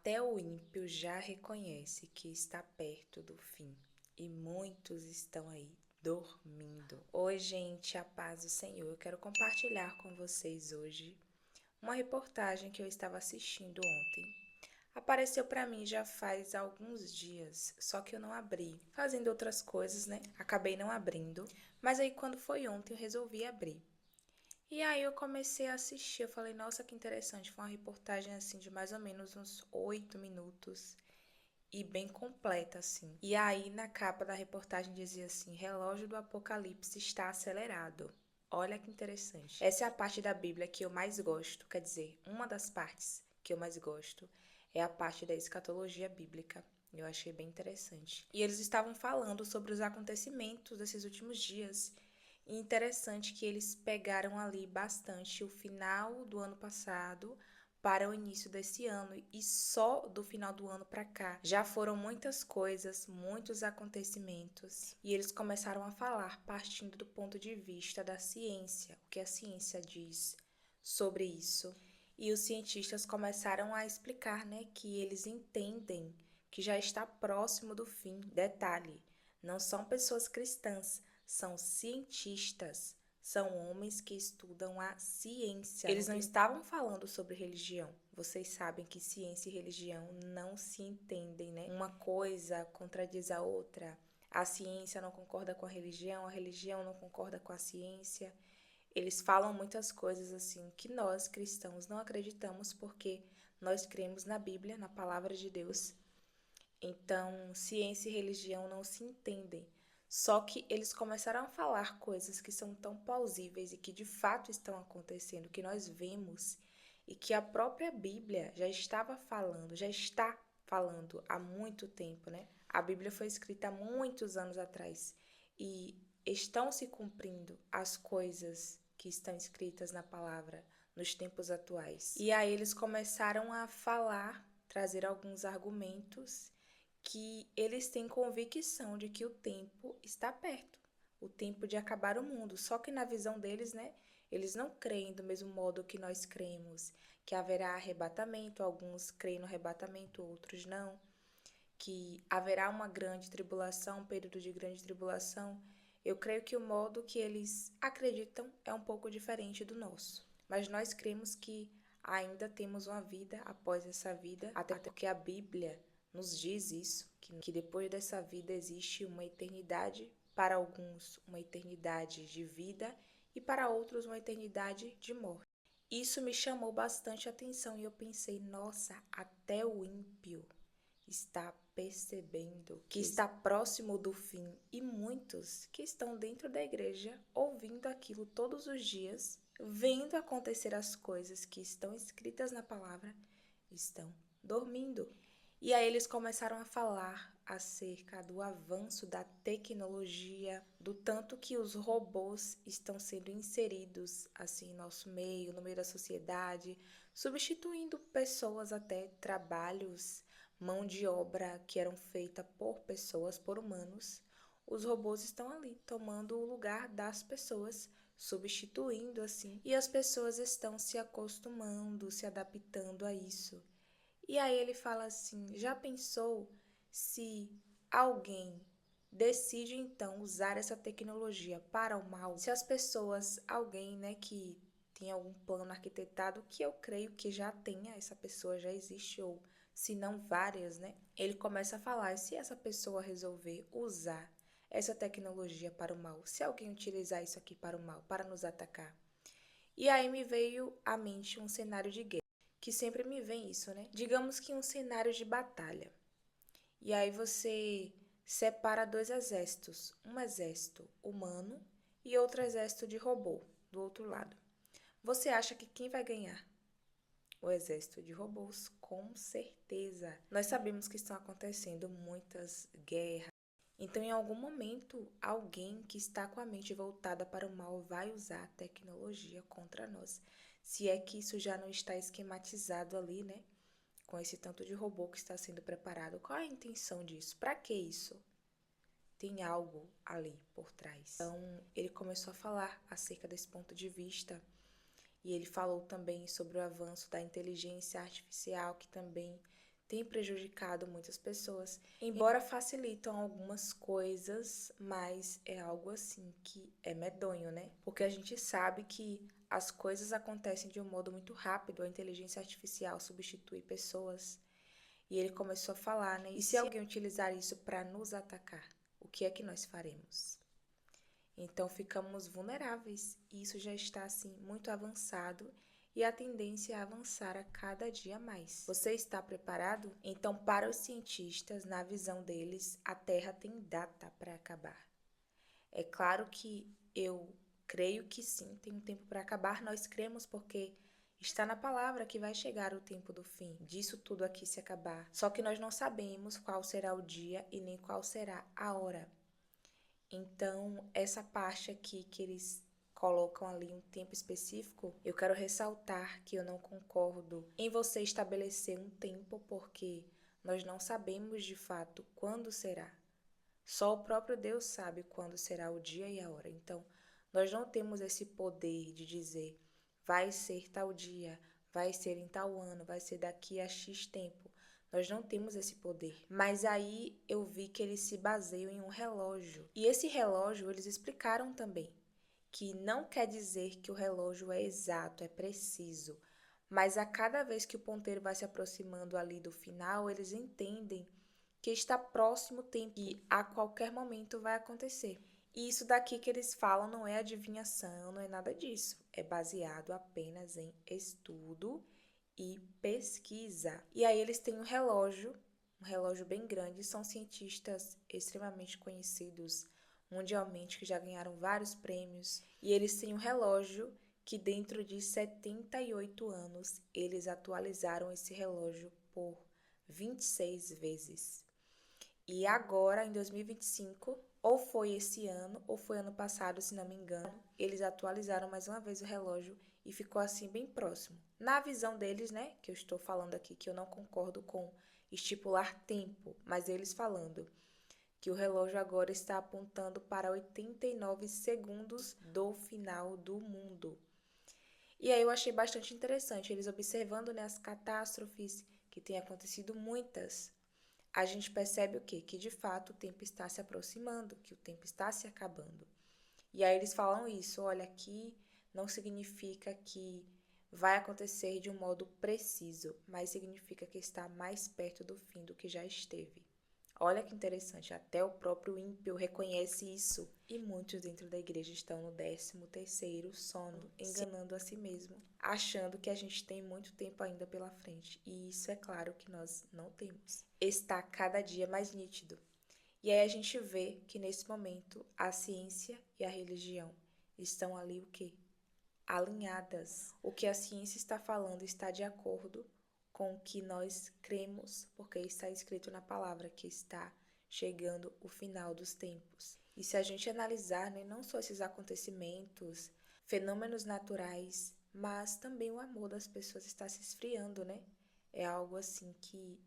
Até o ímpio já reconhece que está perto do fim, e muitos estão aí dormindo. Oi, gente, a paz do Senhor. Eu quero compartilhar com vocês hoje uma reportagem que eu estava assistindo ontem. Apareceu para mim já faz alguns dias, só que eu não abri. Fazendo outras coisas, né? Acabei não abrindo, mas aí quando foi ontem eu resolvi abrir. E aí eu comecei a assistir, eu falei, nossa, que interessante, foi uma reportagem assim de mais ou menos uns 8 minutos e bem completa assim. E aí na capa da reportagem dizia assim, relógio do apocalipse está acelerado. Olha que interessante. Essa é a parte da Bíblia que eu mais gosto, quer dizer, uma das partes que eu mais gosto é a parte da escatologia bíblica. Eu achei bem interessante. E eles estavam falando sobre os acontecimentos desses últimos dias. E interessante que eles pegaram ali bastante o final do ano passado para o início desse ano e só do final do ano para cá já foram muitas coisas, muitos acontecimentos e eles começaram a falar partindo do ponto de vista da ciência, o que a ciência diz sobre isso. E os cientistas começaram a explicar, né, que eles entendem que já está próximo do fim. Detalhe, não são pessoas cristãs, são cientistas, são homens que estudam a ciência. Eles não estavam falando sobre religião. Vocês sabem que ciência e religião não se entendem, né? Uma coisa contradiz a outra. A ciência não concorda com a religião não concorda com a ciência. Eles falam muitas coisas assim que nós cristãos não acreditamos porque nós cremos na Bíblia, na palavra de Deus. Então, ciência e religião não se entendem. Só que eles começaram a falar coisas que são tão plausíveis e que de fato estão acontecendo, que nós vemos e que a própria Bíblia já estava falando, já está falando há muito tempo, né? A Bíblia foi escrita há muitos anos atrás e estão se cumprindo as coisas que estão escritas na palavra nos tempos atuais. E aí eles começaram a falar, trazer alguns argumentos que eles têm convicção de que o tempo está perto, o tempo de acabar o mundo. Só que na visão deles, né, eles não creem do mesmo modo que nós cremos, que haverá arrebatamento, alguns creem no arrebatamento, outros não, que haverá uma grande tribulação, um período de grande tribulação. Eu creio que o modo que eles acreditam é um pouco diferente do nosso. Mas nós cremos que ainda temos uma vida após essa vida, até porque a Bíblia nos diz isso, que depois dessa vida existe uma eternidade, para alguns uma eternidade de vida e para outros uma eternidade de morte. Isso me chamou bastante atenção e eu pensei, nossa, até o ímpio está percebendo que está próximo do fim e muitos que estão dentro da igreja ouvindo aquilo todos os dias, vendo acontecer as coisas que estão escritas na palavra, estão dormindo. E aí eles começaram a falar acerca do avanço da tecnologia, do tanto que os robôs estão sendo inseridos assim em nosso meio, no meio da sociedade, substituindo pessoas até trabalhos, mão de obra que eram feita por pessoas, por humanos. Os robôs estão ali tomando o lugar das pessoas, substituindo assim, e as pessoas estão se acostumando, se adaptando a isso. E aí ele fala assim, já pensou se alguém decide então usar essa tecnologia para o mal? Se as pessoas, alguém, né, que tem algum plano arquitetado, que eu creio que já tenha, essa pessoa já existe, ou se não várias, né? Ele começa a falar, se essa pessoa resolver usar essa tecnologia para o mal, se alguém utilizar isso aqui para o mal, para nos atacar. E aí me veio à mente um cenário de guerra, que sempre me vem isso, né? Digamos que um cenário de batalha. E aí você separa dois exércitos, um exército humano e outro exército de robô, do outro lado. Você acha que quem vai ganhar? O exército de robôs, com certeza. Nós sabemos que estão acontecendo muitas guerras. Então, em algum momento, alguém que está com a mente voltada para o mal vai usar a tecnologia contra nós. Se é que isso já não está esquematizado ali, né? Com esse tanto de robô que está sendo preparado. Qual é a intenção disso? Para que isso? Tem algo ali por trás. Então, ele começou a falar acerca desse ponto de vista. E ele falou também sobre o avanço da inteligência artificial, que também tem prejudicado muitas pessoas. Embora facilitam algumas coisas, mas é algo assim que é medonho, né? Porque a gente sabe que as coisas acontecem de um modo muito rápido, a inteligência artificial substitui pessoas. E ele começou a falar, né? E se alguém utilizar isso para nos atacar, o que é que nós faremos? Então ficamos vulneráveis e isso já está assim muito avançado e a tendência é avançar a cada dia mais. Você está preparado? Então, para os cientistas, na visão deles, a Terra tem data para acabar. É claro que eu creio que sim, tem um tempo para acabar. Nós cremos porque está na palavra que vai chegar o tempo do fim, disso tudo aqui se acabar. Só que nós não sabemos qual será o dia e nem qual será a hora. Então, essa parte aqui que eles colocam ali um tempo específico, eu quero ressaltar que eu não concordo em você estabelecer um tempo, porque nós não sabemos de fato quando será. Só o próprio Deus sabe quando será o dia e a hora. Então, nós não temos esse poder de dizer vai ser tal dia, vai ser em tal ano, vai ser daqui a X tempo. Nós não temos esse poder. Mas aí eu vi que eles se baseiam em um relógio. E esse relógio eles explicaram também que não quer dizer que o relógio é exato, é preciso. Mas a cada vez que o ponteiro vai se aproximando ali do final, eles entendem que está próximo o tempo e a qualquer momento vai acontecer. E isso daqui que eles falam não é adivinhação, não é nada disso. É baseado apenas em estudo e pesquisa. E aí eles têm um relógio bem grande, são cientistas extremamente conhecidos mundialmente que já ganharam vários prêmios. E eles têm um relógio que dentro de 78 anos eles atualizaram esse relógio por 26 vezes. E agora, em 2025, ou foi esse ano, ou foi ano passado, se não me engano, eles atualizaram mais uma vez o relógio e ficou assim bem próximo. Na visão deles, né, que eu estou falando aqui, que eu não concordo com estipular tempo, mas eles falando que o relógio agora está apontando para 89 segundos do final do mundo. E aí eu achei bastante interessante, eles observando, né, as catástrofes, que têm acontecido muitas, a gente percebe o quê? Que de fato o tempo está se aproximando, que o tempo está se acabando. E aí eles falam isso, olha, aqui não significa que vai acontecer de um modo preciso, mas significa que está mais perto do fim do que já esteve. Olha que interessante, até o próprio ímpio reconhece isso. E muitos dentro da igreja estão no 13º sono, enganando a si mesmo, achando que a gente tem muito tempo ainda pela frente. E isso é claro que nós não temos. Está cada dia mais nítido. E aí a gente vê que nesse momento a ciência e a religião estão ali o quê? Alinhadas. O que a ciência está falando está de acordo com o que nós cremos, porque está escrito na palavra que está chegando o final dos tempos. E se a gente analisar, né, não só esses acontecimentos, fenômenos naturais, mas também o amor das pessoas está se esfriando, né? É algo assim que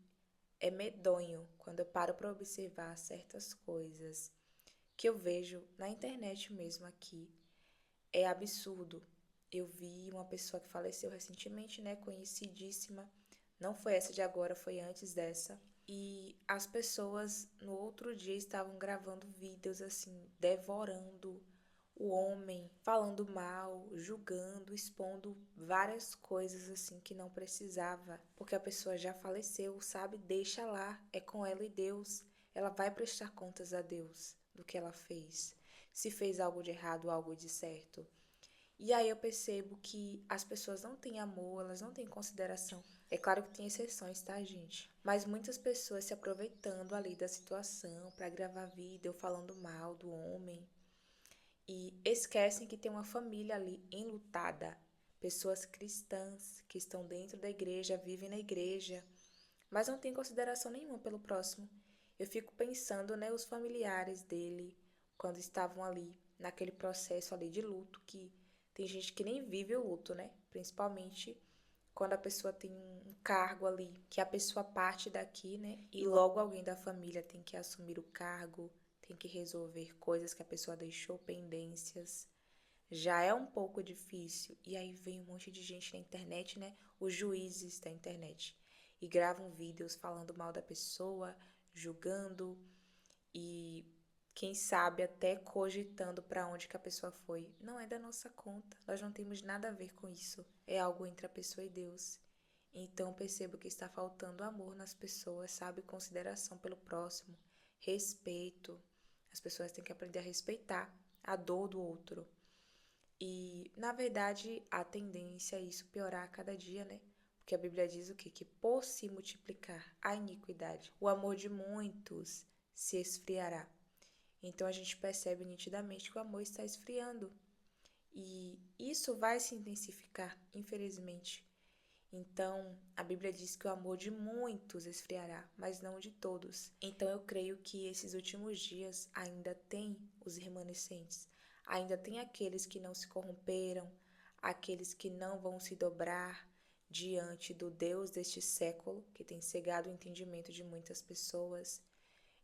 é medonho quando eu paro para observar certas coisas que eu vejo na internet mesmo aqui. É absurdo. Eu vi uma pessoa que faleceu recentemente, né, conhecidíssima. Não foi essa de agora, foi antes dessa. E as pessoas no outro dia estavam gravando vídeos assim, devorando o homem, falando mal, julgando, expondo várias coisas assim que não precisava, porque a pessoa já faleceu, sabe? Deixa lá, é com ela e Deus. Ela vai prestar contas a Deus do que ela fez. Se fez algo de errado, algo de certo. E aí eu percebo que as pessoas não têm amor, elas não têm consideração. É claro que tem exceções, tá, gente? Mas muitas pessoas se aproveitando ali da situação para gravar vídeo falando mal do homem e esquecem que tem uma família ali enlutada. Pessoas cristãs que estão dentro da igreja, vivem na igreja, mas não têm consideração nenhuma pelo próximo. Eu fico pensando, né, os familiares dele, quando estavam ali, naquele processo ali de luto, que tem gente que nem vive o luto, né? Principalmente quando a pessoa tem um cargo ali, que a pessoa parte daqui, né? E logo alguém da família tem que assumir o cargo, tem que resolver coisas que a pessoa deixou pendências. Já é um pouco difícil. E aí vem um monte de gente na internet, né? Os juízes da internet. e gravam vídeos falando mal da pessoa, julgando e quem sabe até cogitando para onde que a pessoa foi. Não é da nossa conta. Nós não temos nada a ver com isso. É algo entre a pessoa e Deus. Então percebo que está faltando amor nas pessoas, sabe? Consideração pelo próximo, respeito. As pessoas têm que aprender a respeitar a dor do outro. E, na verdade, a tendência é isso piorar a cada dia, né? Porque a Bíblia diz o quê? Que por se multiplicar a iniquidade, o amor de muitos se esfriará. Então a gente percebe nitidamente que o amor está esfriando. E isso vai se intensificar, infelizmente. Então, a Bíblia diz que o amor de muitos esfriará, mas não de todos. Então, eu creio que esses últimos dias ainda tem os remanescentes, ainda tem aqueles que não se corromperam, aqueles que não vão se dobrar diante do Deus deste século, que tem cegado o entendimento de muitas pessoas.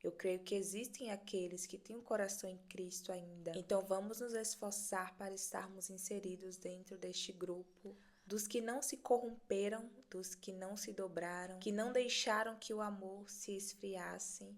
Eu creio que existem aqueles que têm um coração em Cristo ainda. Então vamos nos esforçar para estarmos inseridos dentro deste grupo dos que não se corromperam, dos que não se dobraram, que não deixaram que o amor se esfriasse,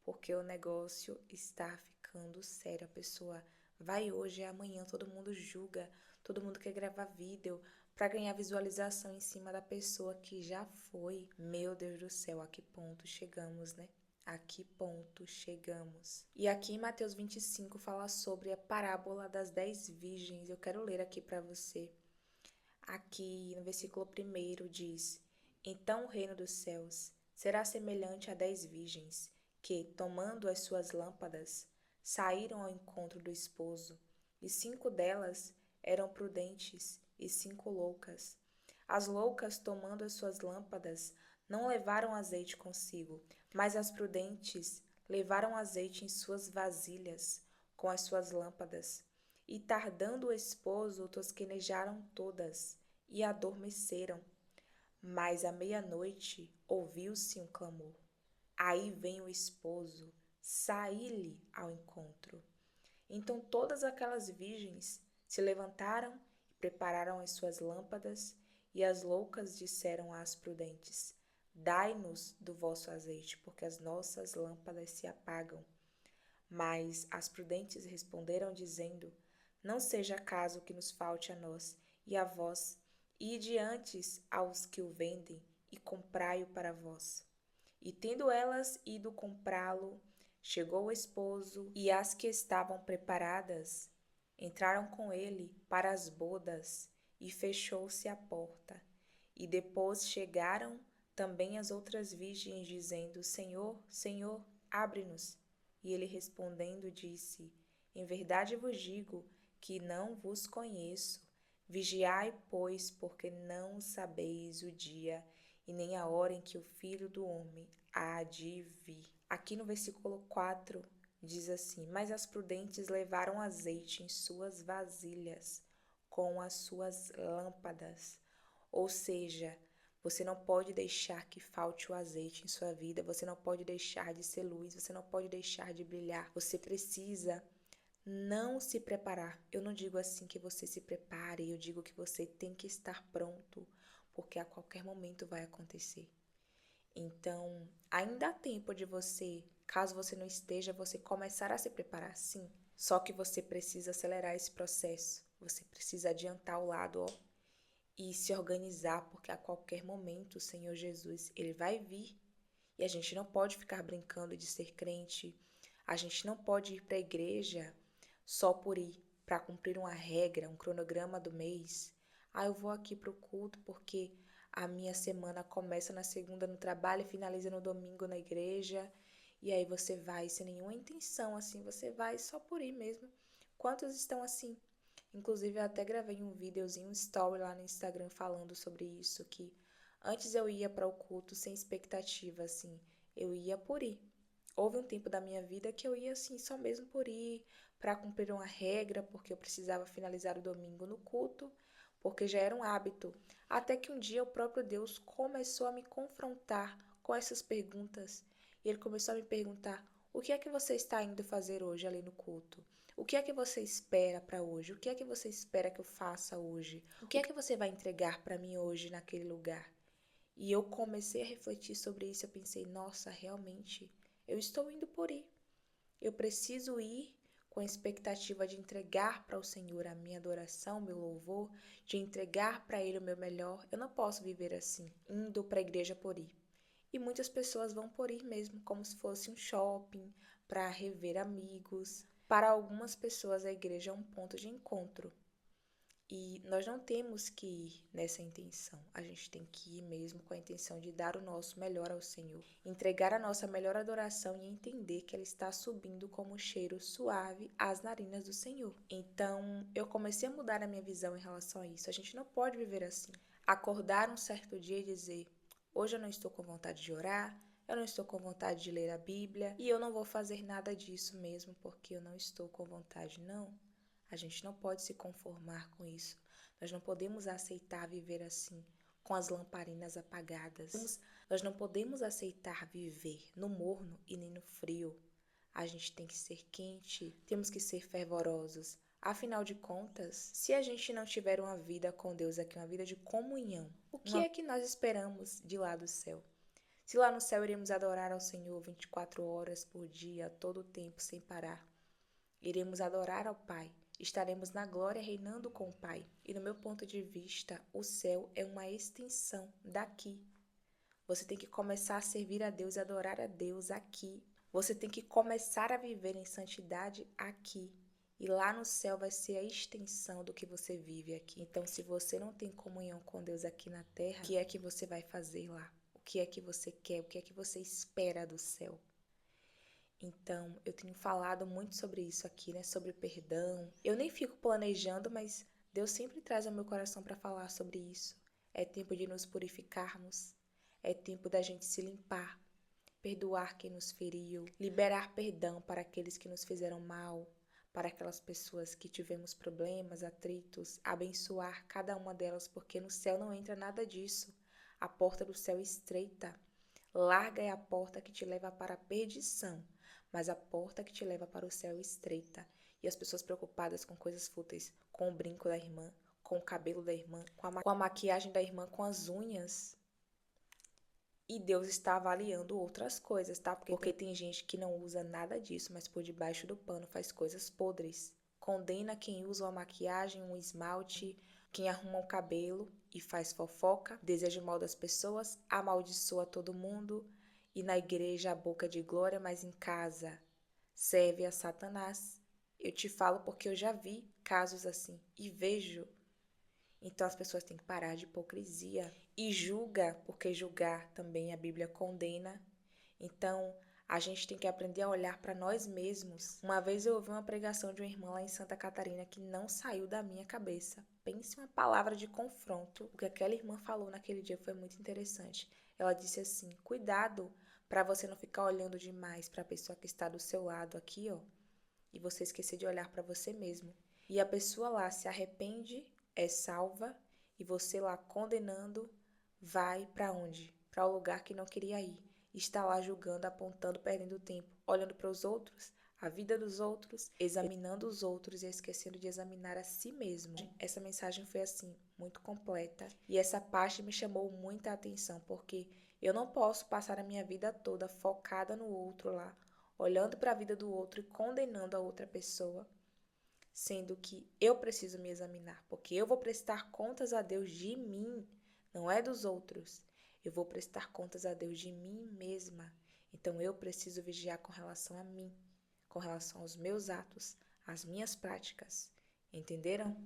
porque o negócio está ficando sério. A pessoa vai hoje e amanhã todo mundo julga, todo mundo quer gravar vídeo para ganhar visualização em cima da pessoa que já foi. Meu Deus do céu, a que ponto chegamos, né? A que ponto chegamos? E aqui em Mateus 25 fala sobre a parábola das 10 virgens. Eu quero ler aqui para você. Aqui no versículo 1 diz: Então o reino dos céus será semelhante a 10 virgens, que, tomando as suas lâmpadas, saíram ao encontro do esposo, e 5 delas eram prudentes e 5 loucas. As loucas, tomando as suas lâmpadas, não levaram azeite consigo, mas as prudentes levaram azeite em suas vasilhas com as suas lâmpadas. E tardando o esposo, tosquenejaram todas e adormeceram. Mas à meia-noite ouviu-se um clamor. Aí vem o esposo, saí-lhe ao encontro. Então todas aquelas virgens se levantaram e prepararam as suas lâmpadas, e as loucas disseram às prudentes: Dai-nos do vosso azeite, porque as nossas lâmpadas se apagam. Mas as prudentes responderam, dizendo: Não seja caso que nos falte a nós e a vós, ide antes aos que o vendem e comprai-o para vós. E tendo elas ido comprá-lo, chegou o esposo, e as que estavam preparadas entraram com ele para as bodas, e fechou-se a porta. E depois chegaram também as outras virgens, dizendo: Senhor, Senhor, abre-nos. E ele respondendo disse: Em verdade vos digo que não vos conheço. Vigiai, pois, porque não sabeis o dia e nem a hora em que o Filho do Homem há de vir. Aqui no versículo 4 diz assim: Mas as prudentes levaram azeite em suas vasilhas com as suas lâmpadas. Ou seja, você não pode deixar que falte o azeite em sua vida, você não pode deixar de ser luz, você não pode deixar de brilhar. Você precisa não se preparar. Eu não digo assim que você se prepare, eu digo que você tem que estar pronto, porque a qualquer momento vai acontecer. Então, ainda há tempo de você, caso você não esteja, você começar a se preparar, sim. Só que você precisa acelerar esse processo. Você precisa adiantar o lado, ó, e se organizar, porque a qualquer momento o Senhor Jesus, ele vai vir. E a gente não pode ficar brincando de ser crente. A gente não pode ir para a igreja só por ir, para cumprir uma regra, um cronograma do mês. Ah, eu vou aqui para o culto porque a minha semana começa na segunda no trabalho e finaliza no domingo na igreja. E aí você vai sem nenhuma intenção, assim, você vai só por ir mesmo. Quantos estão assim? Inclusive, eu até gravei um videozinho, um story lá no Instagram falando sobre isso, que antes eu ia para o culto sem expectativa, assim, eu ia por ir. Houve um tempo da minha vida que eu ia assim, só mesmo por ir, para cumprir uma regra, porque eu precisava finalizar o domingo no culto, porque já era um hábito. Até que um dia o próprio Deus começou a me confrontar com essas perguntas. E ele começou a me perguntar: o que é que você está indo fazer hoje ali no culto? O que é que você espera para hoje? O que é que você espera que eu faça hoje? O que é que você vai entregar para mim hoje naquele lugar? E eu comecei a refletir sobre isso, eu pensei, nossa, realmente, eu estou indo por aí. Eu preciso ir com a expectativa de entregar para o Senhor a minha adoração, meu louvor, de entregar para Ele o meu melhor. Eu não posso viver assim, indo para a igreja por ir. E muitas pessoas vão por ir mesmo, como se fosse um shopping, para rever amigos. Para algumas pessoas, a igreja é um ponto de encontro. E nós não temos que ir nessa intenção. A gente tem que ir mesmo com a intenção de dar o nosso melhor ao Senhor, entregar a nossa melhor adoração e entender que ela está subindo como um cheiro suave às narinas do Senhor. Então, eu comecei a mudar a minha visão em relação a isso. A gente não pode viver assim. Acordar um certo dia e dizer: hoje eu não estou com vontade de orar, eu não estou com vontade de ler a Bíblia e eu não vou fazer nada disso mesmo porque eu não estou com vontade, não. A gente não pode se conformar com isso. Nós não podemos aceitar viver assim, com as lamparinas apagadas. Nós não podemos aceitar viver no morno e nem no frio. A gente tem que ser quente, temos que ser fervorosos. Afinal de contas, se a gente não tiver uma vida com Deus aqui, uma vida de comunhão, o que é que nós esperamos de lá do céu? Se lá no céu iremos adorar ao Senhor 24 horas por dia, todo o tempo, sem parar. Iremos adorar ao Pai. Estaremos na glória reinando com o Pai. E no meu ponto de vista, o céu é uma extensão daqui. Você tem que começar a servir a Deus e adorar a Deus aqui. Você tem que começar a viver em santidade aqui. E lá no céu vai ser a extensão do que você vive aqui. Então, se você não tem comunhão com Deus aqui na terra, o que é que você vai fazer lá? O que é que você quer? O que é que você espera do céu? Então, eu tenho falado muito sobre isso aqui, né? Sobre perdão. Eu nem fico planejando, mas Deus sempre traz ao meu coração para falar sobre isso. É tempo de nos purificarmos. É tempo da gente se limpar, perdoar quem nos feriu, liberar perdão para aqueles que nos fizeram mal, para aquelas pessoas que tivemos problemas, atritos, abençoar cada uma delas, porque no céu não entra nada disso. A porta do céu é estreita. Larga é a porta que te leva para a perdição, mas a porta que te leva para o céu é estreita. E as pessoas preocupadas com coisas fúteis, com o brinco da irmã, com o cabelo da irmã, com a maquiagem da irmã, com as unhas. E Deus está avaliando outras coisas, tá? Porque tem gente que não usa nada disso, mas por debaixo do pano faz coisas podres. Condena quem usa uma maquiagem, um esmalte, quem arruma o cabelo e faz fofoca, deseja o mal das pessoas, amaldiçoa todo mundo e na igreja a boca de glória, mas em casa serve a Satanás. Eu te falo porque eu já vi casos assim e vejo. Então as pessoas têm que parar de hipocrisia e julga, porque julgar também a Bíblia condena. Então a gente tem que aprender a olhar para nós mesmos. Uma vez eu ouvi uma pregação de uma irmã lá em Santa Catarina que não saiu da minha cabeça. Pense uma palavra de confronto. O que aquela irmã falou naquele dia foi muito interessante. Ela disse assim: cuidado para você não ficar olhando demais para a pessoa que está do seu lado aqui, ó, e você esquecer de olhar para você mesmo. E a pessoa lá se arrepende, é salva, e você lá condenando vai para onde? Para o lugar que não queria ir. Está lá julgando, apontando, perdendo tempo, olhando para os outros, a vida dos outros, examinando os outros e esquecendo de examinar a si mesmo. Essa mensagem foi assim, muito completa, e essa parte me chamou muita atenção, porque eu não posso passar a minha vida toda focada no outro lá, olhando para a vida do outro e condenando a outra pessoa, sendo que eu preciso me examinar, porque eu vou prestar contas a Deus de mim, não é dos outros. Eu vou prestar contas a Deus de mim mesma. Então eu preciso vigiar com relação a mim, com relação aos meus atos, às minhas práticas. Entenderam?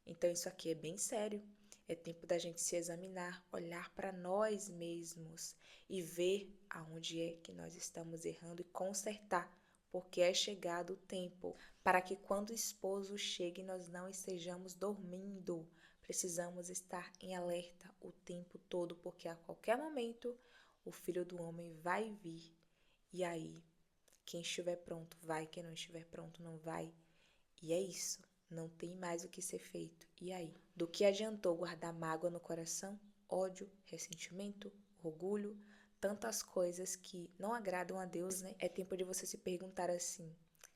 Então isso aqui é bem sério. É tempo da gente se examinar, olhar para nós mesmos e ver aonde é que nós estamos errando e consertar, porque é chegado o tempo para que quando o esposo chegue nós não estejamos dormindo. Precisamos estar em alerta o tempo todo, porque a qualquer momento o Filho do Homem vai vir. E aí, quem estiver pronto vai, quem não estiver pronto não vai. E é isso. Não tem mais o que ser feito. E aí? Do que adiantou guardar mágoa no coração, ódio, ressentimento, orgulho, tantas coisas que não agradam a Deus, né? É tempo de você se perguntar assim: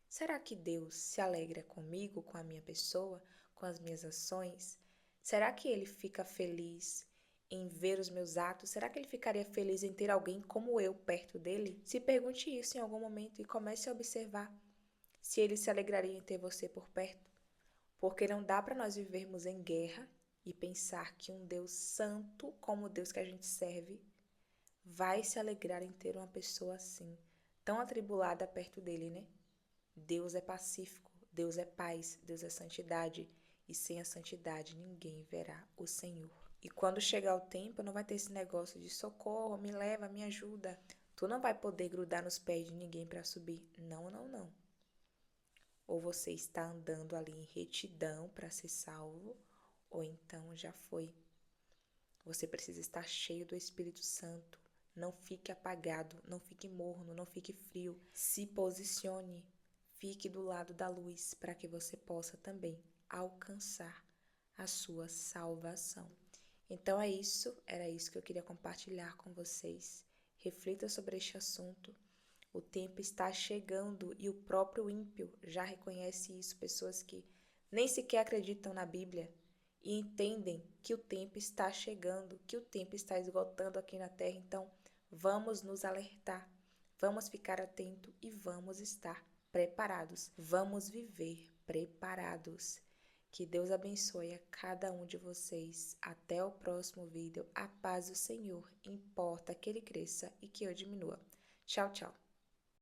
será que Deus se alegra comigo, com a minha pessoa, com as minhas ações? Será que Ele fica feliz em ver os meus atos? Será que ele ficaria feliz em ter alguém como eu perto dele? Se pergunte isso em algum momento e comece a observar se ele se alegraria em ter você por perto. Porque não dá para nós vivermos em guerra e pensar que um Deus santo, como o Deus que a gente serve, vai se alegrar em ter uma pessoa assim, tão atribulada perto dele, né? Deus é pacífico, Deus é paz, Deus é santidade, e sem a santidade ninguém verá o Senhor. E quando chegar o tempo, não vai ter esse negócio de socorro, me leva, me ajuda. Tu não vai poder grudar nos pés de ninguém para subir. Não, não, não. Ou você está andando ali em retidão para ser salvo, ou então já foi. Você precisa estar cheio do Espírito Santo. Não fique apagado, não fique morno, não fique frio. Se posicione, fique do lado da luz para que você possa também alcançar a sua salvação. Então é isso, era isso que eu queria compartilhar com vocês. Reflita sobre este assunto. O tempo está chegando e o próprio ímpio já reconhece isso. Pessoas que nem sequer acreditam na Bíblia e entendem que o tempo está chegando, que o tempo está esgotando aqui na Terra. Então, vamos nos alertar, vamos ficar atentos e vamos estar preparados. Vamos viver preparados. Que Deus abençoe a cada um de vocês. Até o próximo vídeo. A paz do Senhor importa que ele cresça e que eu diminua. Tchau, tchau.